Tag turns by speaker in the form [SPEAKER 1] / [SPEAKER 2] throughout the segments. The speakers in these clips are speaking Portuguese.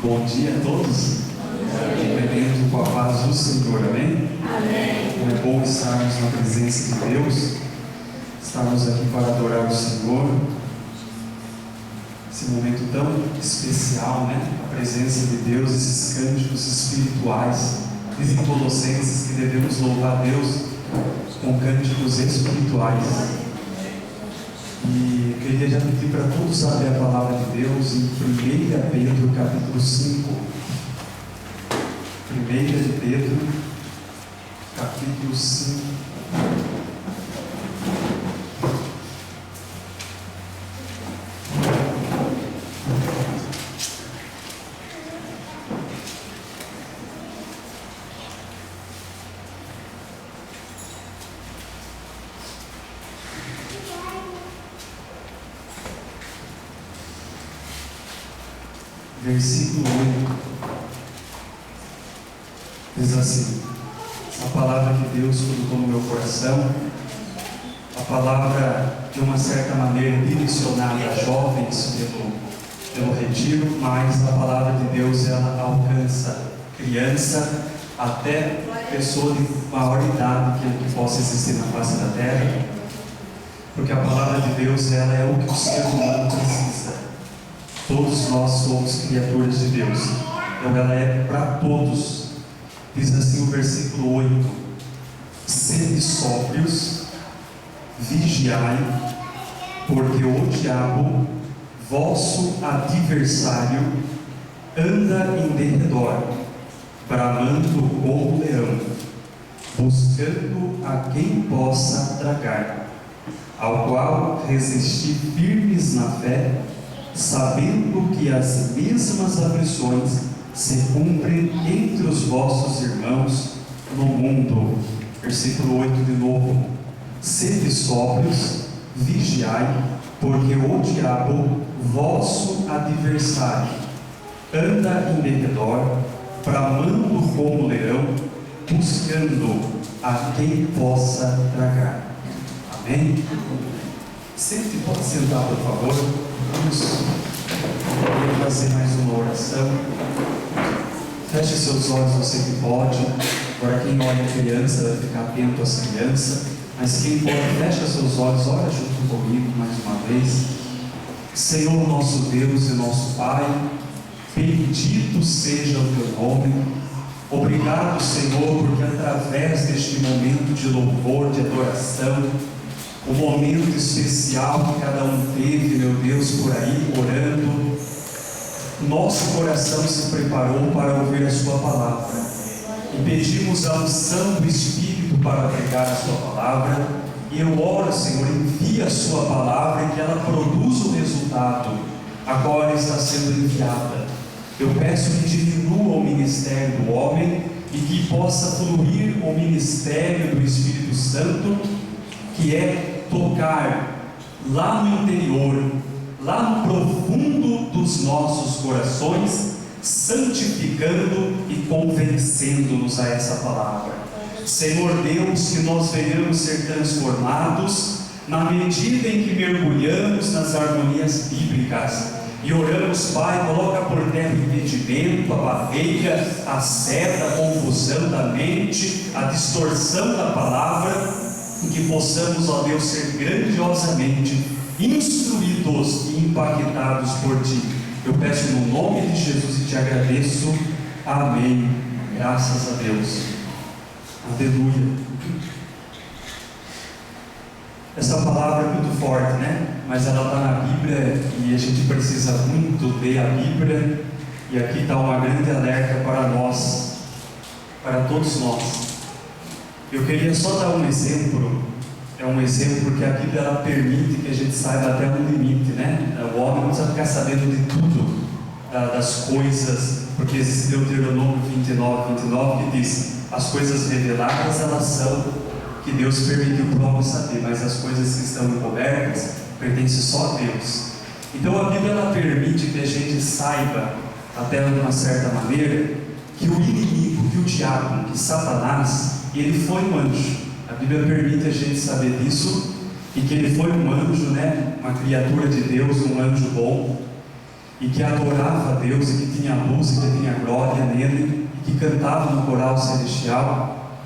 [SPEAKER 1] Bom dia a todos. Bem-vindo com a paz do Senhor, amém?
[SPEAKER 2] Amém.
[SPEAKER 1] É bom estarmos na presença de Deus, estarmos aqui para adorar o Senhor. Esse momento tão especial, né? A presença de Deus, esses cânticos espirituais. Dizem em Colossenses que devemos louvar a Deus com cânticos espirituais. E eu queria já pedir para todos abrir a palavra de Deus em 1 Pedro capítulo 5. 1 de Pedro capítulo 5. Versículo 8, diz assim: essa palavra que Deus colocou no meu coração, a palavra de uma certa maneira direcionada a jovens pelo retiro, mas a palavra de Deus ela alcança criança até pessoa de maior idade que possa existir na face da terra, porque a palavra de Deus ela é o que o ser humano precisa. Todos nós somos criaturas de Deus, então ela é para todos. Diz assim o versículo 8: sede sóbrios, vigiai, porque o diabo, vosso adversário, anda em derredor, bramando como leão, buscando a quem possa tragar, ao qual resistir firmes na fé, sabendo que as mesmas aflições se cumprem entre os vossos irmãos no mundo. Versículo 8 de novo: sede sóbrios, vigiai, porque o diabo, vosso adversário, anda em derredor, bramando como leão, buscando a quem possa tragar. Amém? Sempre pode sentar, por favor. Vamos fazer mais uma oração. Feche seus olhos, você que pode. Agora quem olha a criança vai ficar atento às crianças, mas quem pode, fecha seus olhos, ora junto comigo mais uma vez. Senhor nosso Deus e nosso Pai, bendito seja o teu nome. Obrigado, Senhor, porque através deste momento de louvor, de adoração, o momento especial que cada um teve, meu Deus, por aí orando, nosso coração se preparou para ouvir a sua palavra e pedimos a unção do Espírito para pregar a sua palavra. E eu oro, Senhor, envia a sua palavra e que ela produza o resultado a qual ela está sendo enviada. Eu peço que diminua o ministério do homem e que possa fluir o ministério do Espírito Santo, que é tocar lá no interior, lá no profundo dos nossos corações, santificando e convencendo-nos a essa palavra. Senhor Deus, que nós venhamos ser transformados na medida em que mergulhamos nas harmonias bíblicas e oramos, Pai, coloca por terra o impedimento, a barreira, a seta, a confusão da mente, a distorção da palavra, e que possamos, ó Deus, ser grandiosamente instruídos e impactados por Ti. Eu peço no nome de Jesus e te agradeço. Amém. Graças a Deus. Aleluia. Essa palavra é muito forte, né? Mas ela está na Bíblia e a gente precisa muito ler a Bíblia. E aqui está uma grande alerta para nós, para todos nós. Eu queria só dar um exemplo. É um exemplo porque a Bíblia ela permite que a gente saiba até um limite, né? O homem não precisa ficar sabendo de tudo, das coisas, porque existe Deuteronômio 29 que diz: as coisas reveladas elas são que Deus permitiu para o homem saber, mas as coisas que estão encobertas pertencem só a Deus. Então a Bíblia ela permite que a gente saiba, até de uma certa maneira, que o inimigo, que o diabo, que Satanás, ele foi um anjo. A Bíblia permite a gente saber disso, e que ele foi um anjo, né? Uma criatura de Deus, um anjo bom. e que adorava a Deus, e que tinha luz, e que tinha glória nele, e que cantava no coral celestial.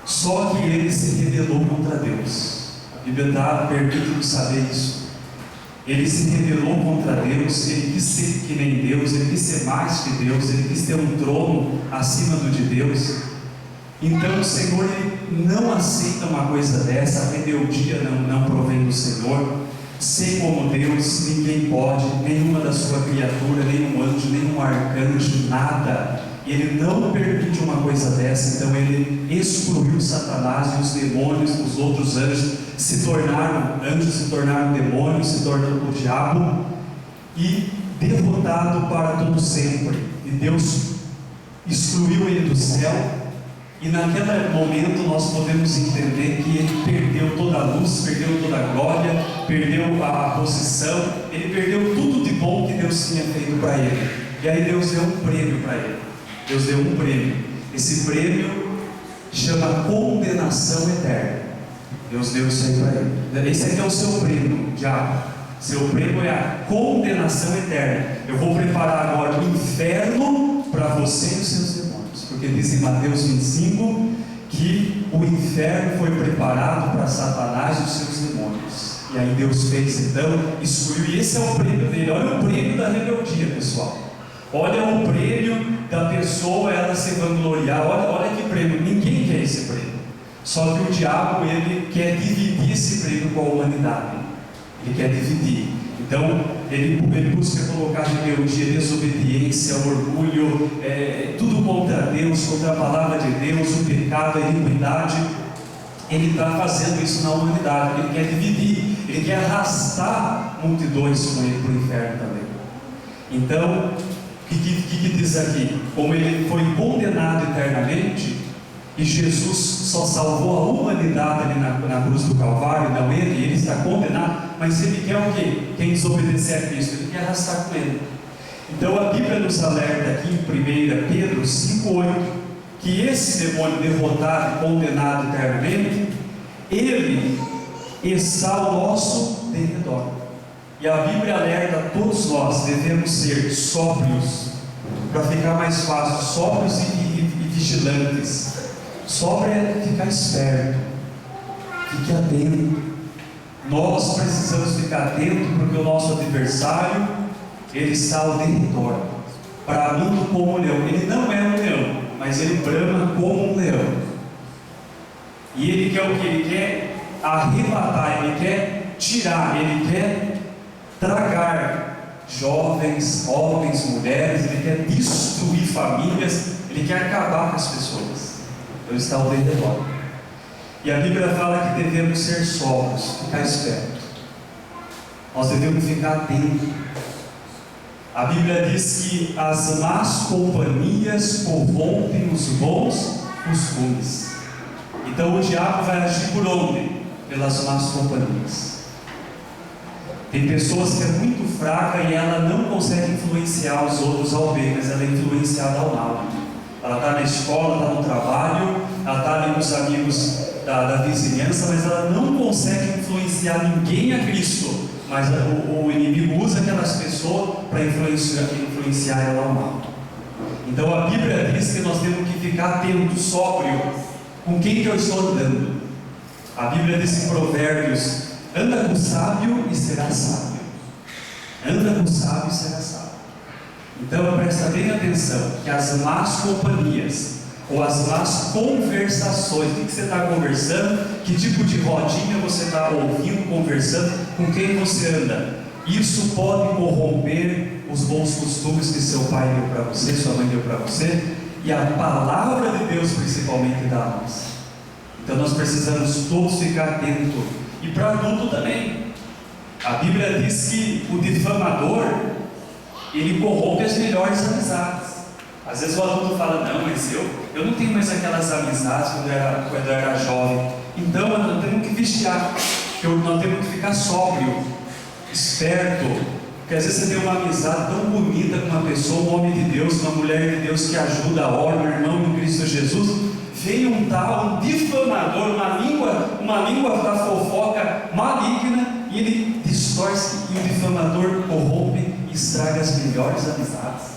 [SPEAKER 1] Só que ele se rebelou contra Deus. A Bíblia permite-nos saber isso. Ele se rebelou contra Deus, ele quis ser que nem Deus, ele quis ser mais que Deus, ele quis ter um trono acima do de Deus. Então o Senhor, ele não aceita uma coisa dessa. A rebeldia não provém do Senhor. Ser como Deus, ninguém pode, nenhuma da sua criatura, nenhum anjo, nenhum arcanjo, nada. Ele não permite uma coisa dessa. Então ele excluiu Satanás e os demônios, os outros anjos se tornaram anjos, se tornaram demônios, se tornaram o diabo, e derrotado para todo sempre. E Deus excluiu ele do céu. E naquele momento nós podemos entender que ele perdeu toda a luz, perdeu toda a glória, perdeu a posição, ele perdeu tudo de bom que Deus tinha feito para ele. E aí Deus deu um prêmio para ele. Deus deu um prêmio. Esse prêmio chama condenação eterna. Deus deu isso aí para ele. Esse aqui é o seu prêmio, diabo. Seu prêmio é a condenação eterna. Eu vou preparar agora o inferno para você e os seus demônios. Porque diz em Mateus 25 que o inferno foi preparado para Satanás e os seus demônios. E aí Deus fez, então, excluiu. E esse é o prêmio dele. Olha o prêmio da rebeldia, pessoal. Olha o prêmio da pessoa, ela se vangloriar. Olha que prêmio. Ninguém quer esse prêmio. Só que o diabo, ele quer dividir esse prêmio com a humanidade. Ele quer dividir. Então, ele busca colocar rebeldia, desobediência, orgulho, tudo contra Deus, contra a palavra de Deus, o pecado, a iniquidade. Ele está fazendo isso na humanidade. Ele quer dividir, ele quer arrastar multidões com ele para o inferno também. Então, o que diz aqui? Como ele foi condenado eternamente, e Jesus só salvou a humanidade ali na cruz do Calvário, não ele está condenado, mas ele quer o quê? Quem desobedecer a Cristo, ele quer arrastar com ele. Então a Bíblia nos alerta aqui em 1 Pedro 5,8, que esse demônio derrotado e condenado eternamente, ele está ao nosso derredor. E a Bíblia alerta a todos nós, devemos ser sóbrios, para ficar mais fácil, sóbrios e vigilantes. Sóbrio é ficar esperto, fique atento. Nós precisamos ficar atentos, porque o nosso adversário, ele está ao derredor, bramando como um leão. Ele não é um leão, mas ele brama como um leão. E ele quer o que? Ele quer arrebatar, ele quer tirar, ele quer tragar jovens, homens, mulheres, ele quer destruir famílias, ele quer acabar com as pessoas. Então está ao derredor. E a Bíblia fala que devemos ser sóbrios, ficar esperto. Nós devemos ficar atentos. A Bíblia diz que as más companhias corrompem os bons costumes. Então o diabo vai agir por onde? Pelas más companhias. Tem pessoas que é muito fraca e ela não consegue influenciar os outros ao bem, mas ela é influenciada ao mal. Ela está na escola, está no trabalho, ela está ali com os amigos da vizinhança, mas ela não consegue influenciar ninguém a Cristo. Mas o inimigo usa aquelas pessoas para influenciar ela ao mal. Então a Bíblia diz que nós temos que ficar atento, sóbrio, com quem que eu estou andando. A Bíblia diz em Provérbios: anda com o sábio e será sábio. Anda com o sábio e será sábio. Então presta bem atenção, que as más companhias, ou as más conversações, o que você está conversando, que tipo de rodinha você está ouvindo, conversando, com quem você anda, isso pode corromper os bons costumes que seu pai deu para você, sua mãe deu para você, e a palavra de Deus principalmente dá a nós. Então nós precisamos todos ficar atentos, e para adulto também. A Bíblia diz que o difamador, ele corrompe as melhores amizades. Às vezes o adulto fala: não, mas eu não tenho mais aquelas amizades quando eu era jovem. Então nós temos que vigiar, nós temos que ficar sóbrio, esperto. Porque às vezes você tem uma amizade tão bonita com uma pessoa, um homem de Deus, uma mulher de Deus que ajuda, ora, um irmão em Cristo Jesus. Vem um tal, um difamador, uma língua da fofoca maligna, e ele distorce, e o difamador corrompe, estraga as melhores amizades.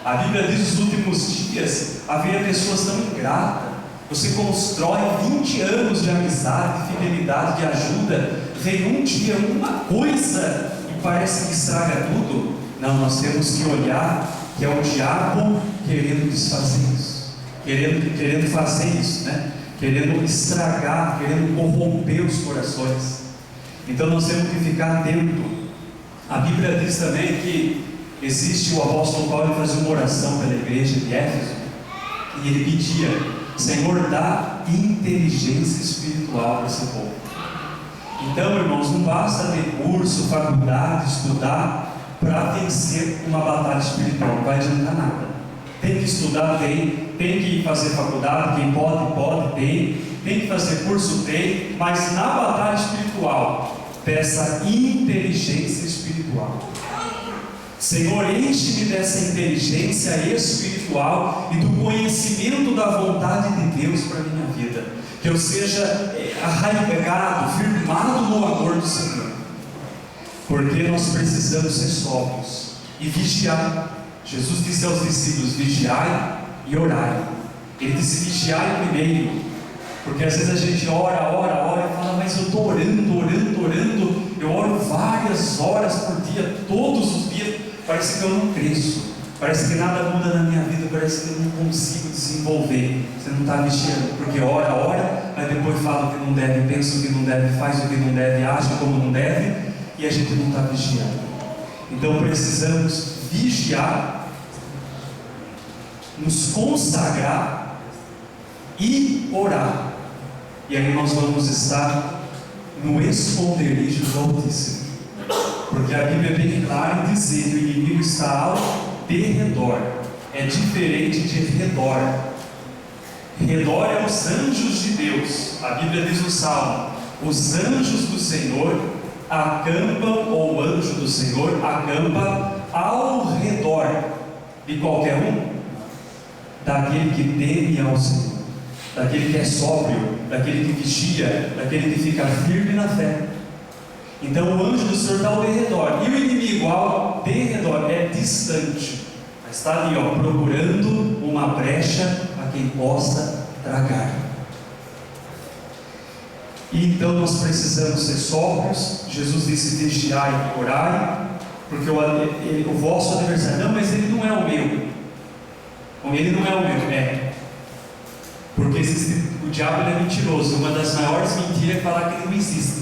[SPEAKER 1] A Bíblia diz que nos últimos dias haveria pessoas tão ingratas. Você constrói 20 anos de amizade, de fidelidade, de ajuda, vem um dia uma coisa e parece que estraga tudo. Não, nós temos que olhar que é o diabo querendo desfazer isso, querendo fazer isso, né? Querendo estragar, querendo corromper os corações. Então nós temos que ficar atento. A Bíblia diz também que existe o apóstolo Paulo fazia uma oração pela igreja de Éfeso e ele pedia: Senhor, dá inteligência espiritual para esse povo. Então, irmãos, não basta ter curso, faculdade, estudar para vencer uma batalha espiritual, não vai adiantar nada. Tem que estudar, tem que fazer faculdade, quem pode, tem que fazer curso, mas na batalha espiritual, peça inteligência espiritual. Senhor, enche-me dessa inteligência espiritual e do conhecimento da vontade de Deus para a minha vida, que eu seja arraigado, firmado no amor do Senhor, porque nós precisamos ser sóbrios e vigiar. Jesus disse aos discípulos: vigiai e orai. Ele disse: vigiai primeiro, porque às vezes a gente ora e fala: mas eu estou orando, eu oro várias horas por dia, todos os dias, parece que eu não cresço, parece que nada muda na minha vida, parece que eu não consigo desenvolver. Você não está vigiando, porque ora, mas depois fala o que não deve, pensa o que não deve, faz o que não deve, age como não deve, e a gente não está vigiando. Então precisamos vigiar, nos consagrar e orar, e aí nós vamos estar no esconderijo do Altíssimo, porque a Bíblia é bem clara em dizer que o inimigo está ao derredor, é diferente de redor. Redor é os anjos de Deus. A Bíblia diz no Salmo: os anjos do Senhor acampam, ou o anjo do Senhor acampa ao redor de qualquer um, daquele que teme ao Senhor, daquele que é sóbrio, daquele que vigia, daquele que fica firme na fé. Então o anjo do Senhor está ao derredor, e o inimigo ao derredor é distante, mas está ali, procurando uma brecha a quem possa tragar. E então nós precisamos ser sóbrios. Jesus disse: vigiai e orai, porque o vosso adversário, não, mas ele não é o meu. Ele não é o meu, porque o diabo ele é mentiroso. Uma das maiores mentiras é falar que ele não existe.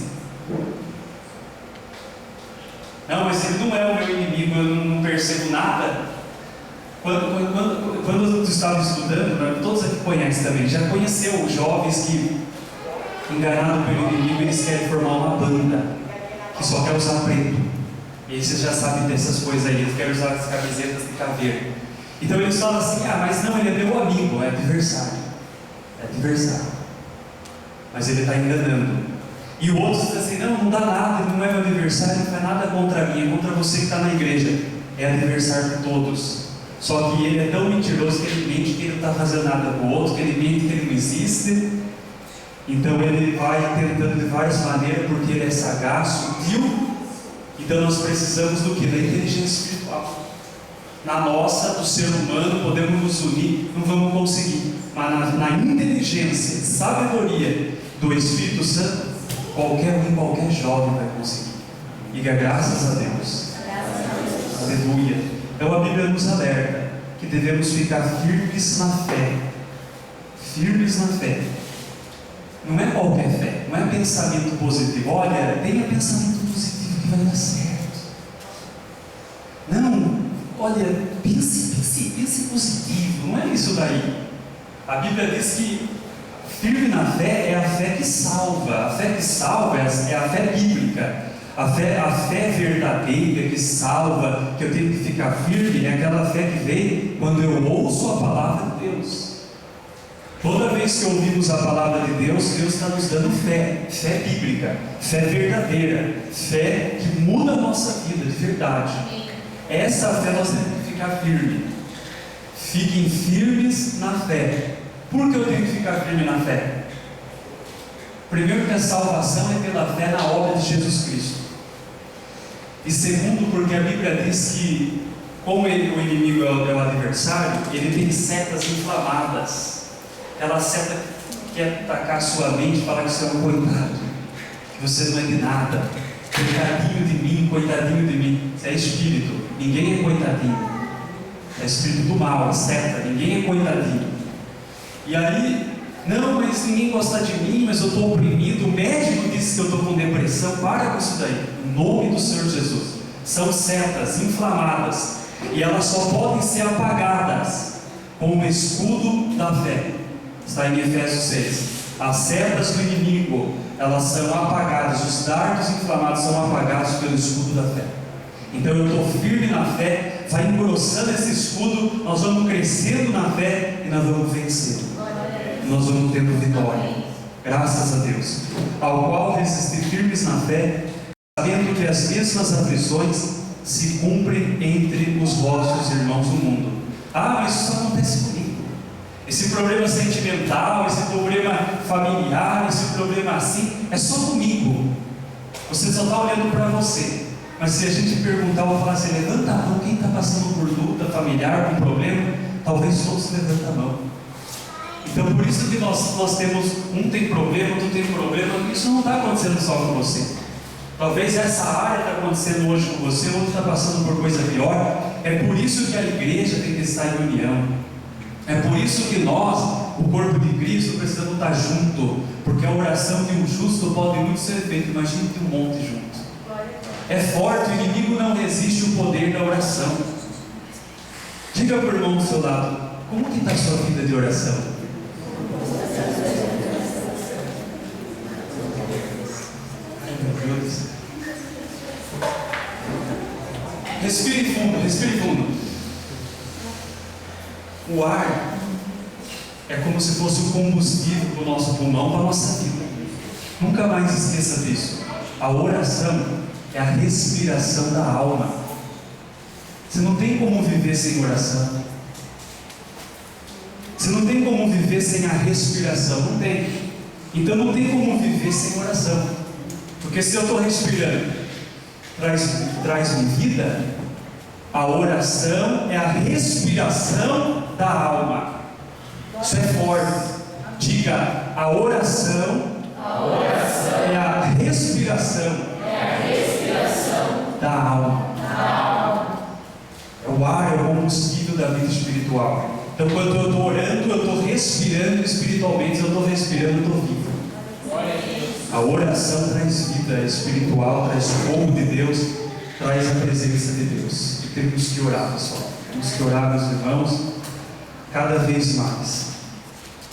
[SPEAKER 1] Não, mas ele não é o meu inimigo, eu não percebo nada. Quando eu estava estudando, todos aqui conhecem também, já conheceu jovens que, enganados pelo inimigo, eles querem formar uma banda que só quer usar preto. E aí vocês já sabem dessas coisas aí, eles querem usar as camisetas de caveira. Então eles falam assim: mas não, ele é meu amigo, é adversário. Mas ele está enganando. E o outro diz assim: não dá nada, ele não é meu adversário, não faz nada contra mim, é contra você que está na igreja. É adversário de todos. Só que ele é tão mentiroso que ele mente que ele não está fazendo nada com o outro, que ele mente que ele não existe. Então ele vai tentando de várias maneiras, porque ele é sagaz, sutil. Então nós precisamos do que? Da inteligência espiritual. Na nossa, do ser humano, podemos nos unir, não vamos conseguir, mas na inteligência, sabedoria do Espírito Santo, qualquer jovem vai conseguir. Diga graças a Deus. Aleluia. Então a Bíblia nos alerta que devemos ficar firmes na fé. Firmes na fé. Não é qualquer fé, não é pensamento positivo. Olha, tenha pensamento positivo que vai dar certo. Não, olha, pense positivo, não é isso daí. A Bíblia diz que firme na fé é a fé que salva. A fé que salva é a fé bíblica. A fé verdadeira que salva, que eu tenho que ficar firme, é aquela fé que vem quando eu ouço a palavra de Deus. Toda vez que ouvimos a palavra de Deus, Deus está nos dando fé bíblica, fé verdadeira, fé que muda a nossa vida de verdade. Essa fé nós temos que ficar firme. Fiquem firmes na fé. Por que eu tenho que ficar firme na fé? Primeiro, que a salvação é pela fé na obra de Jesus Cristo. E segundo, porque a Bíblia diz que, como o inimigo é o adversário, ele tem setas inflamadas. Aquela seta que quer atacar a sua mente e falar que você é um coitado, que você não é de nada. Coitadinho de mim, coitadinho de mim. Isso é espírito, ninguém é coitadinho. É espírito do mal, é seta, ninguém é coitadinho. E aí, não, mas ninguém gosta de mim, mas eu estou oprimido. O médico disse que eu estou com depressão. Para com isso daí, em nome do Senhor Jesus. São setas inflamadas, e elas só podem ser apagadas com o escudo da fé. Está em Efésios 6. As setas do inimigo, elas são apagadas, os dardos inflamados são apagados pelo escudo da fé. Então eu estou firme na fé, vai engrossando esse escudo, nós vamos crescendo na fé e nós vamos vencendo. Nós vamos tendo vitória, graças a Deus. Ao qual resistir firmes na fé, sabendo que as mesmas aflições se cumprem entre os vossos irmãos do mundo. Ah, mas isso só acontece comigo. Esse problema sentimental, esse problema familiar, esse problema assim, é só comigo. Você só está olhando para você. Mas se a gente perguntar, eu vou falar assim: levanta a mão, quem está passando por luta familiar, algum problema? Talvez todos levantem a mão. Então por isso que nós temos, um tem problema, outro tem problema. Isso não está acontecendo só com você. Talvez essa área está acontecendo hoje com você, outro está passando por coisa pior. É por isso que a igreja tem que estar em união. É por isso que nós, o corpo de Cristo, precisamos estar junto. Porque a oração de um justo pode muito ser feita, imagine de um monte junto. É forte, o inimigo não resiste o poder da oração. Diga para o irmão do seu lado: como que está a sua vida de oração? Ai meu Deus. Respire fundo, respire fundo. O ar é como se fosse o combustível para o nosso pulmão, para a nossa vida. Nunca mais esqueça disso. A oração é a respiração da alma. Você não tem como viver sem oração. Você não tem como viver sem a respiração. Não tem. Então não tem como viver sem oração. Porque se eu estou respirando, traz-me vida. A oração é a respiração da alma. Isso é forte. Diga: a oração é a respiração da alma. O ar é o combustível da vida espiritual. Então quando eu estou orando, eu estou respirando espiritualmente. Eu estou respirando, eu estou vivo. A oração traz vida espiritual, traz fogo de Deus, traz a presença de Deus. E temos que orar, pessoal. Temos que orar, meus irmãos, cada vez mais.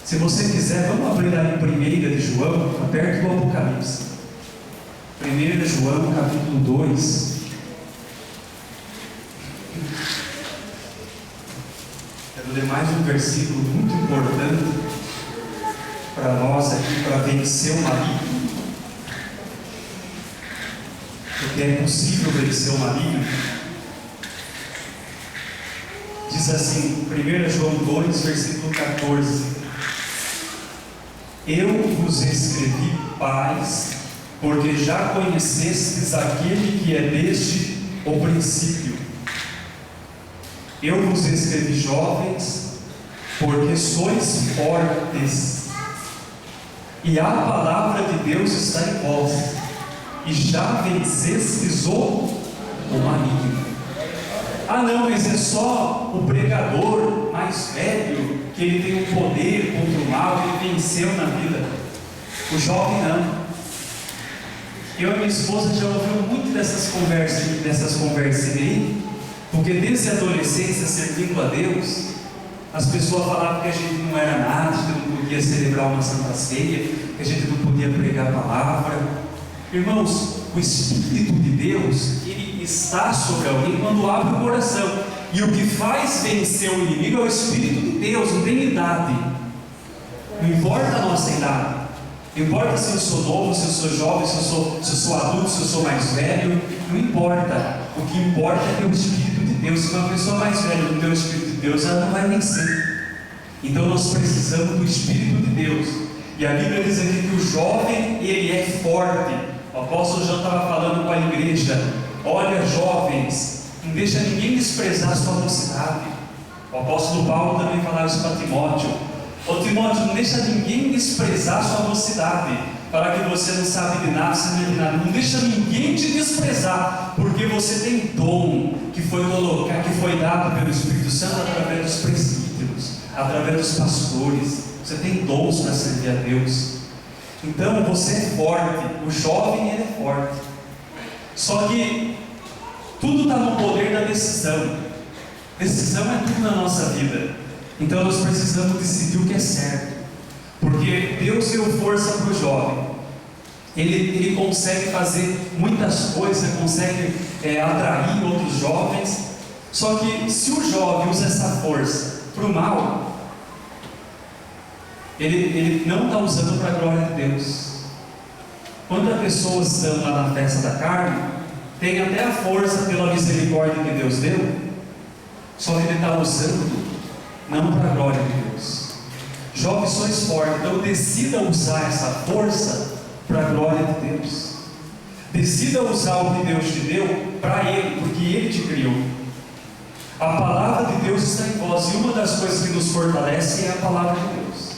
[SPEAKER 1] Se você quiser, vamos abrir aí em 1 de João, perto do Apocalipse. 1 de João, capítulo 2. Quero ler mais um versículo muito importante para nós aqui, para vencer o maligno. Porque é possível vencer o maligno. Diz assim, 1 João 2, versículo 14: Eu vos escrevi, pais, porque já conhecestes aquele que é desde o princípio. Eu vos escrevi, jovens, porque sois fortes, e a palavra de Deus está em vós, e já vencestes o maligno. Ah não, mas é só o pregador mais velho que ele tem um poder contra o mal, que ele venceu na vida. O jovem não. Eu e minha esposa já ouvimos muito dessas conversas aí, porque desde a adolescência, servindo a Deus, as pessoas falavam que a gente não era nada, que a gente não podia celebrar uma Santa Ceia, que a gente não podia pregar a palavra. Irmãos, o Espírito de Deus, ele está sobre alguém quando abre o coração. E o que faz vencer o inimigo é o Espírito de Deus, não tem idade. Não importa a nossa idade. Não importa se eu sou novo, se eu sou jovem, se eu sou adulto, se eu sou mais velho. Não importa. O que importa é ter o Espírito de Deus. Se uma pessoa mais velha não tem o Espírito de Deus, ela não vai vencer. Então nós precisamos do Espírito de Deus. E a Bíblia diz aqui que o jovem, ele é forte. O apóstolo João estava falando com a igreja olha, jovens, não deixa ninguém desprezar a sua mocidade. O apóstolo Paulo também falava isso para Timóteo. Ô Timóteo, não deixa ninguém desprezar a sua mocidade, para que você não sabe de nada, você não é de nada. Não deixa ninguém te desprezar, porque você tem dom que foi dado pelo Espírito Santo através dos presbíteros, através dos pastores. Você tem dons para servir a Deus. Então você é forte. O jovem, ele é forte. Só que tudo está no poder da decisão. Decisão é tudo na nossa vida. Então nós precisamos decidir o que é certo, porque Deus deu força para o jovem. Ele consegue fazer muitas coisas, consegue atrair outros jovens. Só que se o jovem usa essa força para o mal, ele não está usando para a glória de Deus. Quantas pessoas estão lá na festa da carne, tem até a força pela misericórdia que Deus deu, só que ele está usando não para a glória de Deus. Jovem, sois forte, então decida usar essa força para a glória de Deus. Decida usar o que Deus te deu para Ele, porque Ele te criou. A palavra de Deus está em vós, e uma das coisas que nos fortalece é a palavra de Deus.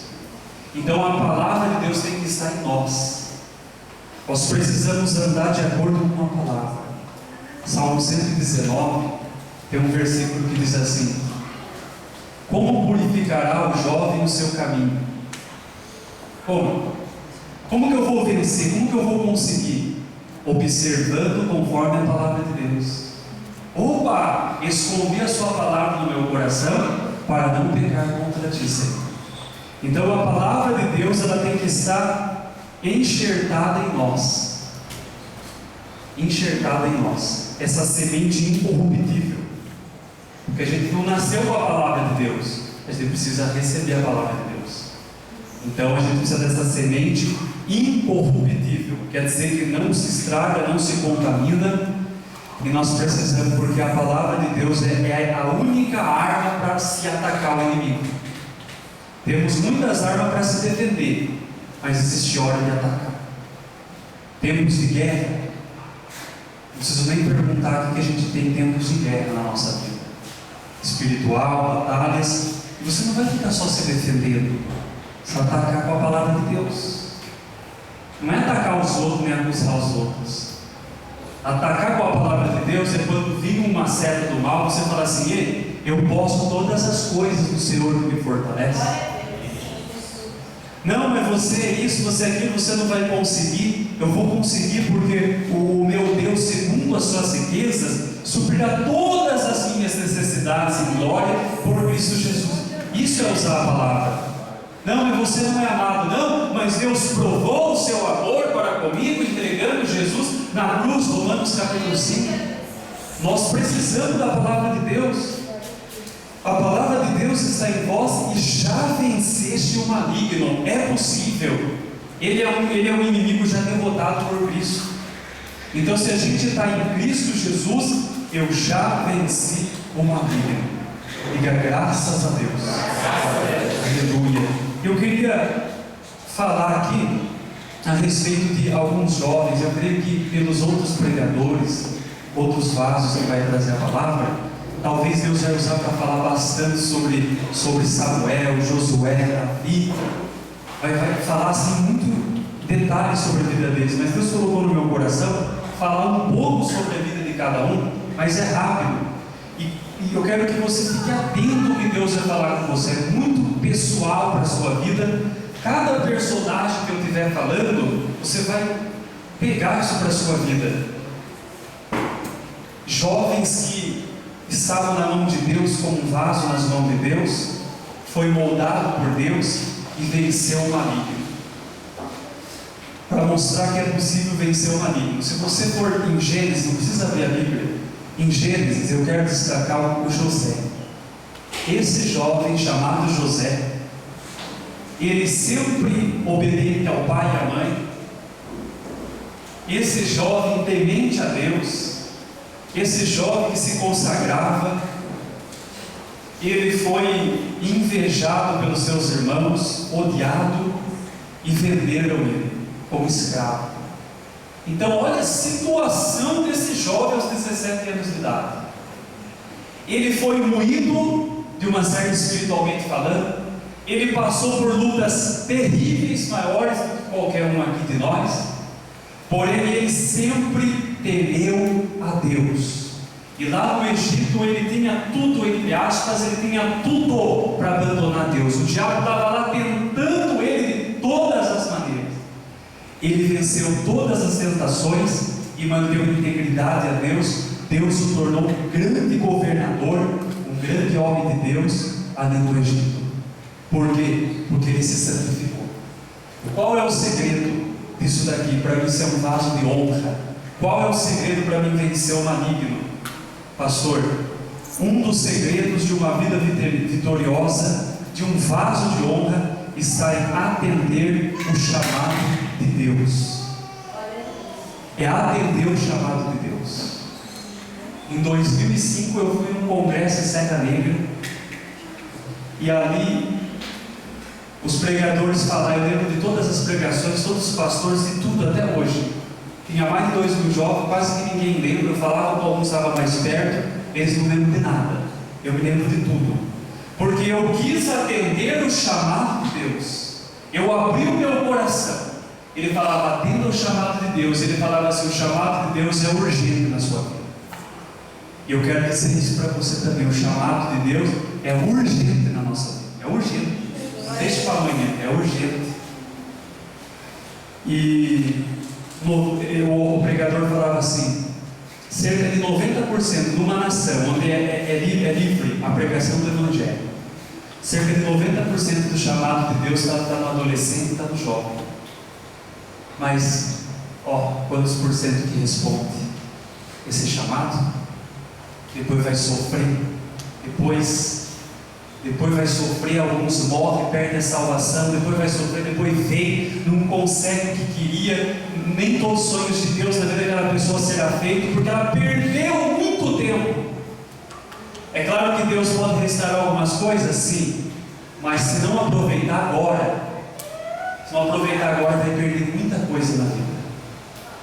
[SPEAKER 1] Então a palavra de Deus tem que estar em nós. Nós precisamos andar de acordo com a palavra. Salmo 119 tem um versículo que diz assim: como purificará o jovem o seu caminho? Como que eu vou vencer? Como que eu vou conseguir? Observando conforme a palavra de Deus. Opa! Escondi a sua palavra no meu coração para não pecar contra ti, Senhor. Então a palavra de Deus, ela tem que estar enxertada em nós. Enxertada em nós. Essa semente incorruptível. Porque a gente não nasceu com a palavra de Deus, a gente precisa receber a palavra de Deus. Então a gente precisa dessa semente incorruptível, quer dizer que não se estraga, não se contamina. E nós precisamos, porque a palavra de Deus é a única arma para se atacar o inimigo. Temos muitas armas para se defender, mas existe hora de atacar. Tempos de guerra, não preciso nem perguntar o que a gente tem tempos de guerra na nossa vida espiritual, batalhas, e você não vai ficar só se defendendo, você vai atacar com a palavra de Deus. Não é atacar os outros nem acusar os outros. Atacar com a palavra de Deus é quando vir uma seta do mal, você fala assim: ei, eu posso todas as coisas do Senhor que me fortalece. Não, mas você é isso, você é aquilo, você não vai conseguir. Eu vou conseguir porque o meu Deus, segundo as suas riquezas, suprirá todas as minhas necessidades em glória por Cristo Jesus. Isso é usar a palavra. Não, mas você não é amado. Não, mas Deus provou o seu amor para comigo, entregando Jesus na cruz, Romanos capítulo 5. Nós precisamos da palavra de Deus. A palavra de Deus está em vós e já venceste o maligno. É possível. Ele é um inimigo já derrotado por Cristo. Então, se a gente está em Cristo Jesus, eu já venci o maligno. Diga graças a Deus. Aleluia. Eu queria falar aqui a respeito de alguns jovens. Eu creio que pelos outros pregadores, outros vasos que vai trazer a palavra, talvez Deus vai usar para falar bastante sobre Samuel, Josué, Davi. Vai falar assim muito detalhes sobre a vida deles, mas Deus colocou no meu coração falar um pouco sobre a vida de cada um, mas é rápido. E eu quero que você fique atento ao que Deus vai falar com você. É muito pessoal para a sua vida. Cada personagem que eu estiver falando, você vai pegar isso para a sua vida. Jovens que estavam na mão de Deus como um vaso nas mãos de Deus, foi moldado por Deus e venceu o maligno. Para mostrar que é possível vencer o maligno. Se você for em Gênesis, não precisa abrir a Bíblia. Em Gênesis eu quero destacar o José. Esse jovem chamado José, ele sempre obediente ao pai e à mãe. Esse jovem temente a Deus, esse jovem que se consagrava, ele foi invejado pelos seus irmãos, odiado, e venderam ele como escravo. Então olha a situação desse jovem aos 17 anos de idade. Ele foi moído, de uma certa espiritualmente falando, ele passou por lutas terríveis, maiores do que qualquer um aqui de nós, porém ele sempre temeu a Deus. E lá no Egito ele tinha tudo, entre aspas, ele tinha tudo para abandonar Deus. O diabo estava lá tentando ele de todas as maneiras. Ele venceu todas as tentações e manteve integridade a Deus. Deus o tornou um grande governador, um grande homem de Deus ali no Egito. Por quê? Porque ele se santificou. Qual é o segredo disso daqui? Para mim ser um vaso de honra. Qual é o segredo para mim vencer o maligno? Pastor, um dos segredos de uma vida vitoriosa, de um vaso de honra, está em atender o chamado de Deus. É atender o chamado de Deus. Em 2005 eu fui num congresso em Serra Negra, e ali os pregadores falaram, eu lembro de todas as pregações, todos os pastores, de tudo até hoje. Tinha mais de 2.000 jovens, quase que ninguém lembra. Eu falava com alguns que estavam mais perto, eles não lembram de nada. Eu me lembro de tudo, porque eu quis atender o chamado de Deus. Eu abri o meu coração. Ele falava, atenda o chamado de Deus. Ele falava assim, o chamado de Deus é urgente na sua vida. E eu quero dizer isso para você também. O chamado de Deus é urgente na nossa vida. É urgente. Deixa para amanhã, é urgente. E o pregador falava assim, cerca de 90% numa nação onde é livre a pregação do Evangelho, cerca de 90% do chamado de Deus está no adolescente e está no jovem. Mas, quantos por cento que responde esse chamado? Depois vai sofrer, depois vai sofrer, alguns morrem, perdem a salvação, depois vai sofrer, depois vem, não consegue o que queria, nem todos os sonhos de Deus na vida daquela pessoa será feito, porque ela perdeu muito tempo. É claro que Deus pode restaurar algumas coisas, sim, mas se não aproveitar agora, vai perder muita coisa na vida.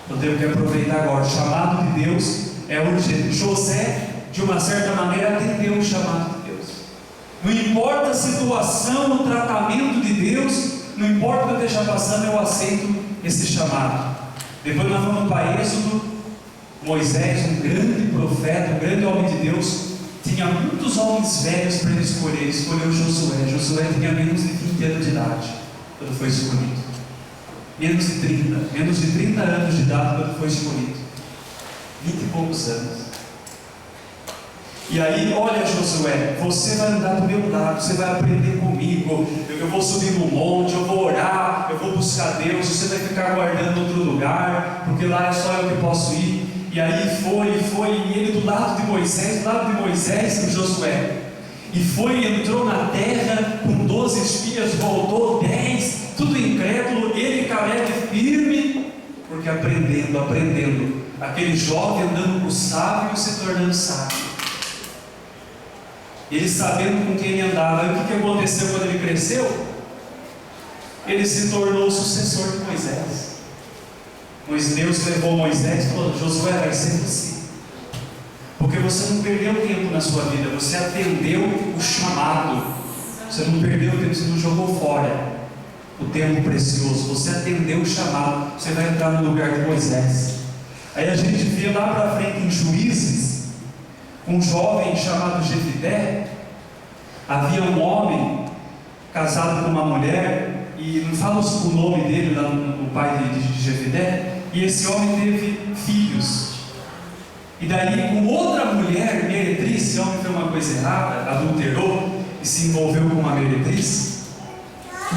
[SPEAKER 1] Então temos que aproveitar agora. O chamado de Deus é urgente. José, de uma certa maneira, atendeu o chamado de Deus. Não importa a situação, o tratamento de Deus, não importa o que eu esteja passando, eu aceito esse chamado. Depois nós vamos para Êxodo. Moisés, um grande profeta, um grande homem de Deus, tinha muitos homens velhos para ele escolher. Ele escolheu Josué. Josué tinha menos de 20 anos de idade quando foi escolhido. Menos de 30 anos de idade quando foi escolhido. 20 e poucos anos. E aí, olha Josué, você vai andar do meu lado, você vai aprender comigo, eu vou subir no monte, eu vou orar, eu vou buscar Deus, você vai ficar guardando outro lugar, porque lá é só eu que posso ir. E aí foi, e ele do lado de Moisés, Josué, e foi, entrou na terra com 12 espias, voltou 10, tudo incrédulo, ele Caleb firme, porque aprendendo, aquele jovem andando com o sábio se tornando sábio. Ele sabendo com quem ele andava. E o que aconteceu quando ele cresceu? Ele se tornou o sucessor de Moisés. Deus levou Moisés e falou, Josué, vai ser você, porque você não perdeu tempo na sua vida, você atendeu o chamado, você não perdeu tempo, você não jogou fora o tempo precioso, você atendeu o chamado, você vai entrar no lugar de Moisés. Aí a gente vê lá para frente em Juízes, um jovem chamado Jefité. Havia um homem casado com uma mulher, e não fala o nome dele, o pai de Jefité, e esse homem teve filhos. E daí com outra mulher, meretriz, esse homem fez uma coisa errada, adulterou e se envolveu com uma meretriz.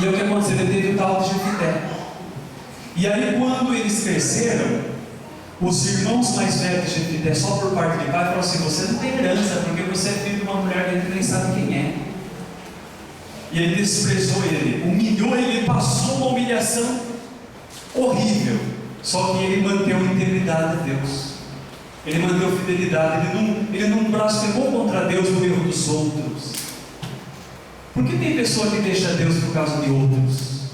[SPEAKER 1] E o que aconteceu? Ele teve o tal de Jefité. E aí quando eles cresceram, os irmãos mais velhos de Jefité, só por parte de pai, falaram assim, você não tem herança, porque você é filho de uma mulher que a gente nem sabe quem é. E ele desprezou ele, humilhou ele, passou uma humilhação horrível. Só que ele manteve a integridade de Deus, ele manteve fidelidade, ele não blasfemou contra Deus no erro dos outros. Porque tem pessoa que deixa Deus por causa de outros.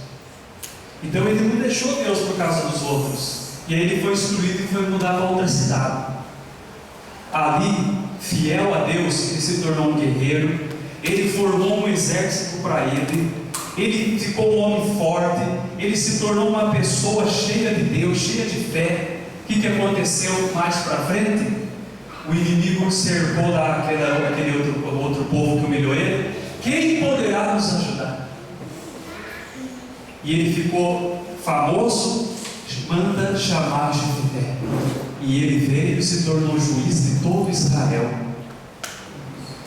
[SPEAKER 1] Então ele não deixou Deus por causa dos outros. E aí ele foi instruído e foi mudar para outra cidade. Ali, fiel a Deus, ele se tornou um guerreiro. Ele formou um exército para ele. Ele ficou um homem forte. Ele se tornou uma pessoa cheia de Deus, cheia de fé. O que aconteceu mais para frente? O inimigo cercou lá aquele outro povo que humilhou ele. Quem poderá nos ajudar? E ele ficou famoso. Manda chamar Jefté. E ele veio e se tornou juiz de todo Israel.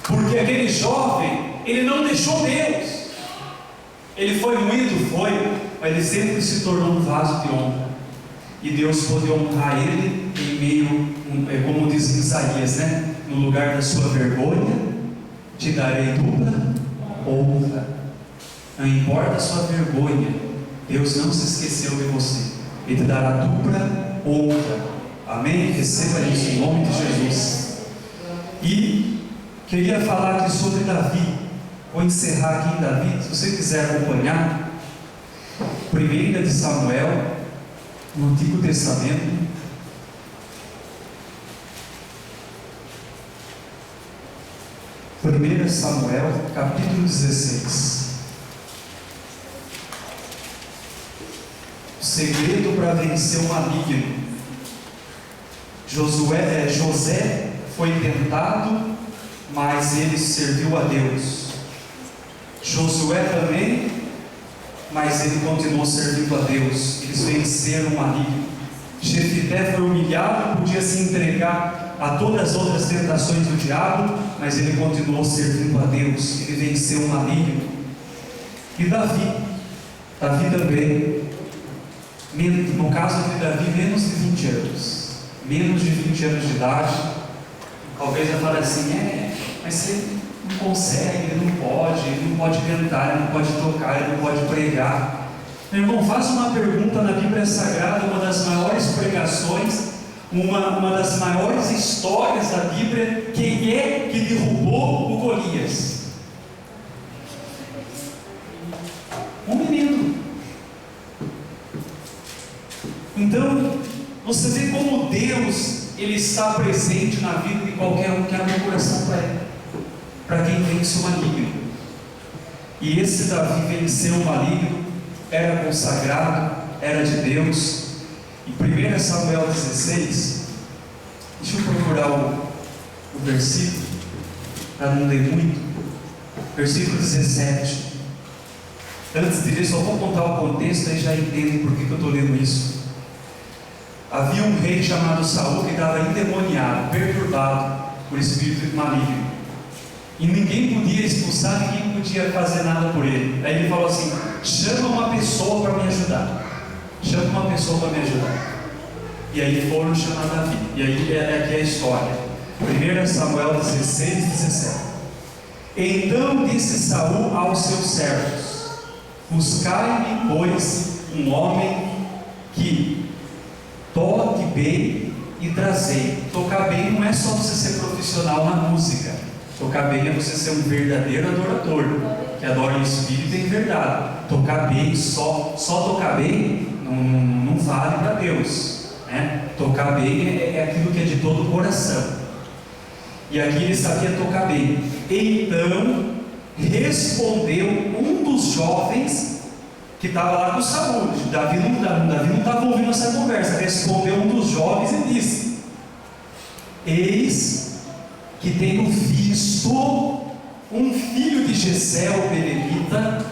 [SPEAKER 1] Porque aquele jovem, ele não deixou Deus. Ele foi moído, mas ele sempre se tornou um vaso de honra. E Deus pôde honrar ele em meio, como diz em Isaías, né? No lugar da sua vergonha, te darei dupla honra. Não importa a sua vergonha, Deus não se esqueceu de você. Ele te dará dupla honra. Amém? Receba isso em nome de Jesus. E queria falar aqui sobre Davi. Vou encerrar aqui em Davi. Se você quiser acompanhar, 1 de Samuel, no Antigo Testamento. Primeira Samuel, capítulo 16. O segredo para vencer o maligno. José foi tentado, mas ele serviu a Deus. Josué também, mas ele continuou servindo a Deus. Eles venceram o maligno. Jefté foi humilhado, podia se entregar a todas as outras tentações do diabo, mas ele continuou servindo a Deus. Ele venceu o maligno. E Davi também, no caso de Davi, menos de 20 anos. Menos de 20 anos de idade. Talvez eu fale assim, mas você não consegue, ele não pode cantar, ele não pode tocar, ele não pode pregar. Meu irmão, faça uma pergunta na Bíblia Sagrada, uma das maiores pregações, uma das maiores histórias da Bíblia. Quem é que derrubou o Golias? Um menino. Então, você vê como Deus, ele está presente na vida de qualquer um que abre o coração para ele, para quem vence o maligno. E esse Davi venceu o maligno, era consagrado, era de Deus. Em 1 Samuel 16, deixa eu procurar o versículo, para não ler muito. Versículo 17. Antes de ler, só vou contar o contexto, aí já entendem por que eu estou lendo isso. Havia um rei chamado Saul que estava endemoniado, perturbado por espírito maligno. E ninguém podia expulsar, ninguém podia fazer nada por ele. Aí ele falou assim: chama uma pessoa para me ajudar. Chama uma pessoa para me ajudar. E aí foram chamar Davi. E aí aqui é a história. 1 Samuel 16, 17. Então disse Saul aos seus servos: buscai-me, pois, um homem que toque bem e trazei. Tocar bem não é só você ser profissional na música. Tocar bem é você ser um verdadeiro adorador, que adora em espírito e em verdade. Tocar bem, só tocar bem não vale para Deus, né? Tocar bem é aquilo que é de todo o coração. E aqui ele sabia tocar bem. Então respondeu um dos jovens que estava lá com Saul. Davi não estava ouvindo essa conversa. Respondeu um dos jovens e disse: eis que tenho visto um filho de Jessé, o belemita,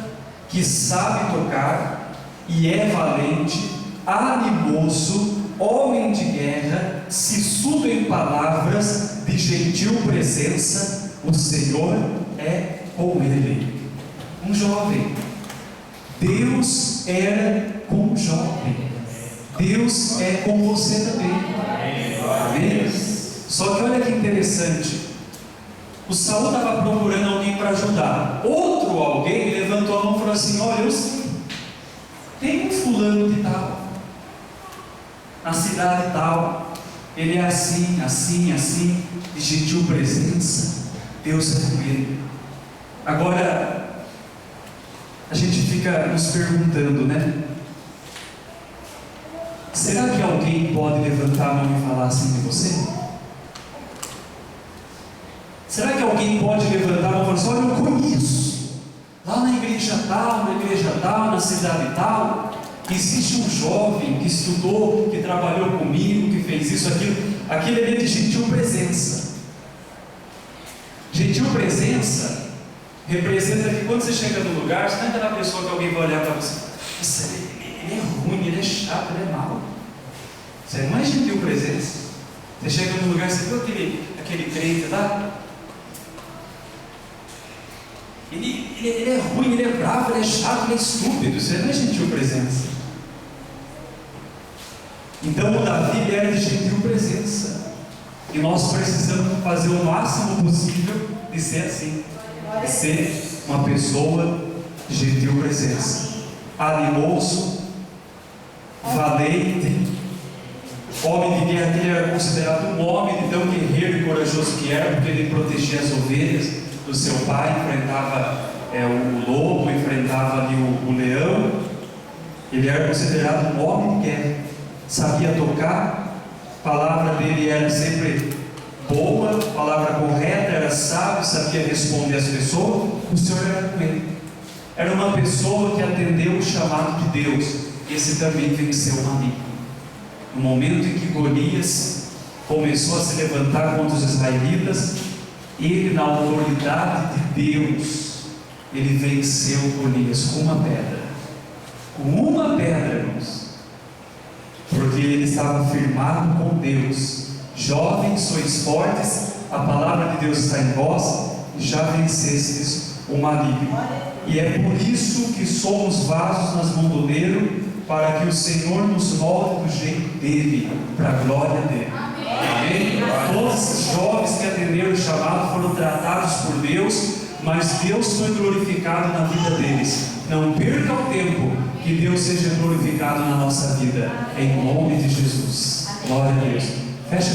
[SPEAKER 1] que sabe tocar e é valente, animoso, homem de guerra, sisudo em palavras, de gentil presença. O Senhor é com ele. Um jovem. Deus era com o jovem. Deus é com você também. Amém? Só que olha que interessante. O Saul estava procurando alguém para ajudar. Outro alguém levantou a mão e falou assim: olha, eu sei, tem um fulano de tal, na cidade tal, ele é assim, assim, assim, de gentil presença. Deus é com ele. Agora, a gente fica nos perguntando, né? será que alguém pode levantar a mão e falar assim de você? Será que alguém pode levantar a mão e falar assim: olha, eu conheço, lá na igreja tal, na cidade tal, existe um jovem que estudou, que trabalhou comigo, que fez isso, aquilo. Aquilo é de gentil presença. Gentil presença representa que quando você chega no lugar, você não é aquela pessoa que alguém vai olhar para você: nossa, ele é ruim, ele é chato, ele é mau. Você não é gentil presença. Você chega no lugar, você viu aquele crente lá? Ele é ruim, ele é bravo, ele é chato, ele é estúpido. Você não é gentil presença. Então o Davi, ele era de gentil presença. E nós precisamos fazer o máximo possível de ser assim, de ser uma pessoa de gentil presença, animoso, valente, homem de guerra. Ele era considerado um homem de tão guerreiro e corajoso que era, porque ele protegia as ovelhas do seu pai, enfrentava o lobo, enfrentava ali o leão. Ele era considerado um homem de guerra, sabia tocar, a palavra dele era sempre boa, a palavra correta, era sábio, sabia responder às pessoas. O Senhor era com ele. Era uma pessoa que atendeu o chamado de Deus. Esse também venceu o maligno. No momento em que Golias começou a se levantar contra os israelitas, ele, na autoridade de Deus, ele venceu Golias com uma pedra. Com uma pedra, irmãos. Porque ele estava firmado com Deus. Jovens, sois fortes, a palavra de Deus está em vós, e já vencestes o maligno. E é por isso que somos vasos nas mãos do oleiro, para que o Senhor nos molde do jeito dele, para a glória dele. Amém? Todos os jovens que atenderam o chamado foram tratados por Deus, mas Deus foi glorificado na vida deles. Não perca o tempo, que Deus seja glorificado na nossa vida, em nome de Jesus. Glória a Deus. Feche